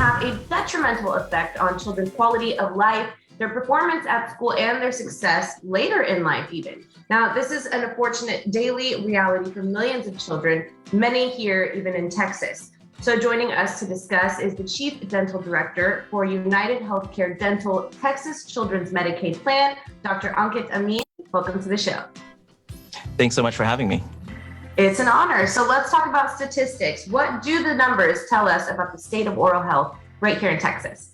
have a detrimental effect on children's quality of life, their performance at school, and their success later in life even. Now, this is an unfortunate daily reality for millions of children, many here even in Texas. So joining us to discuss is the Chief Dental Director for United Healthcare Dental Texas Children's Medicaid Plan, Dr. Ankit Amin. Welcome to the show. Thanks so much for having me. It's an honor. So let's talk about statistics. What do the numbers tell us about the state of oral health right here in Texas?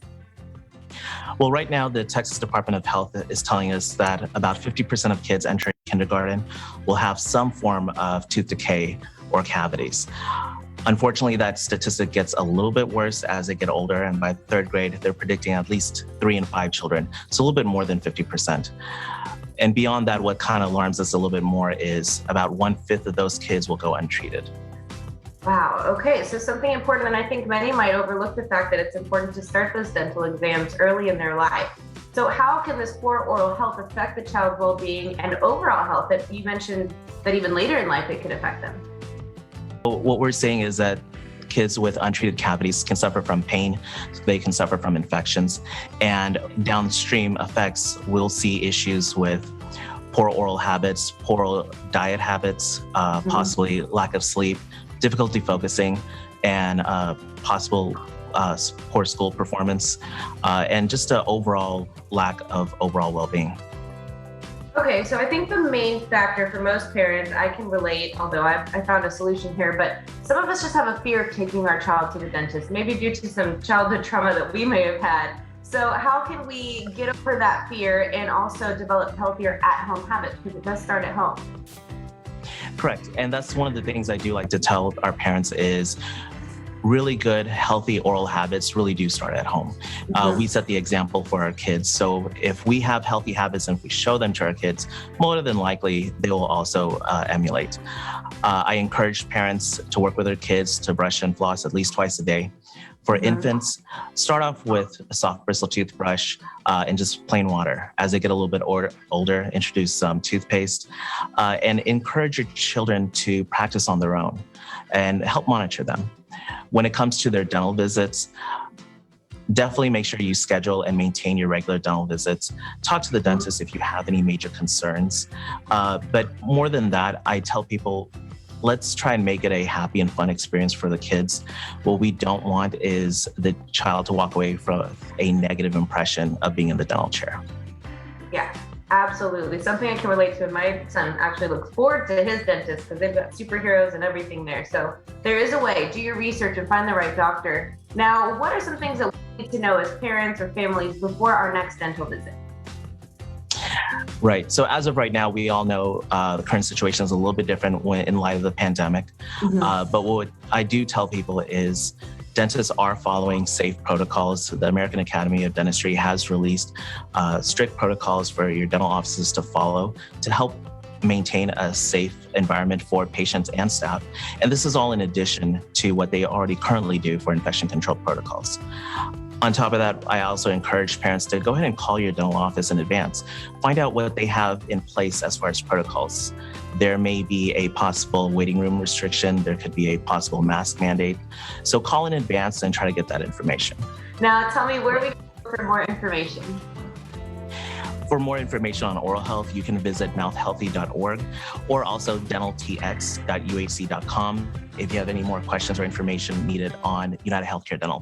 Well, right now, the Texas Department of Health is telling us that about 50% of kids entering kindergarten will have some form of tooth decay or cavities. Unfortunately, that statistic gets a little bit worse as they get older, and by third grade, they're predicting at least 3 in 5 children, so a little bit more than 50%. And beyond that, what kind of alarms us a little bit more is about 1/5 of those kids will go untreated. Wow. Okay. So something important, and I think many might overlook the fact that it's important to start those dental exams early in their life. So how can this poor oral health affect the child's well-being and overall health? That you mentioned that even later in life it could affect them. What we're saying is that kids with untreated cavities can suffer from pain, they can suffer from infections, and downstream effects, we'll see issues with poor oral habits, poor diet habits, possibly lack of sleep, difficulty focusing, and possible poor school performance, and just an overall lack of overall well-being. Okay, so I think the main factor for most parents, I can relate, although I found a solution here, but some of us just have a fear of taking our child to the dentist, maybe due to some childhood trauma that we may have had. So how can we get over that fear and also develop healthier at-home habits? Because it does start at home. Correct, and that's one of the things I do like to tell our parents is really good, healthy oral habits really do start at home. We set the example for our kids. So if we have healthy habits and if we show them to our kids, more than likely they will also emulate. I encourage parents to work with their kids to brush and floss at least twice a day. For infants, start off with a soft bristle toothbrush and just plain water. As they get a little bit older, introduce some toothpaste and encourage your children to practice on their own and help monitor them. When it comes to their dental visits, definitely make sure you schedule and maintain your regular dental visits. Talk to the dentist if you have any major concerns. But more than that, I tell people, let's try and make it a happy and fun experience for the kids. What we don't want is the child to walk away from a negative impression of being in the dental chair. Yeah, absolutely. Something I can relate to. My son actually looks forward to his dentist because they've got superheroes and everything there. So there is a way. Do your research and find the right doctor. Now, what are some things that we need to know as parents or families before our next dental visit? Right. So as of right now, we all know the current situation is a little bit different in light of the pandemic. But what I do tell people is dentists are following safe protocols. The American Academy of Dentistry has released strict protocols for your dental offices to follow to help maintain a safe environment for patients and staff. And this is all in addition to what they already currently do for infection control protocols. On top of that, I also encourage parents to go ahead and call your dental office in advance. Find out what they have in place as far as protocols. There may be a possible waiting room restriction. There could be a possible mask mandate. So call in advance and try to get that information. Now, tell me where we can go for more information. For more information on oral health, you can visit mouthhealthy.org or also dentaltx.uhc.com if you have any more questions or information needed on United Healthcare Dental.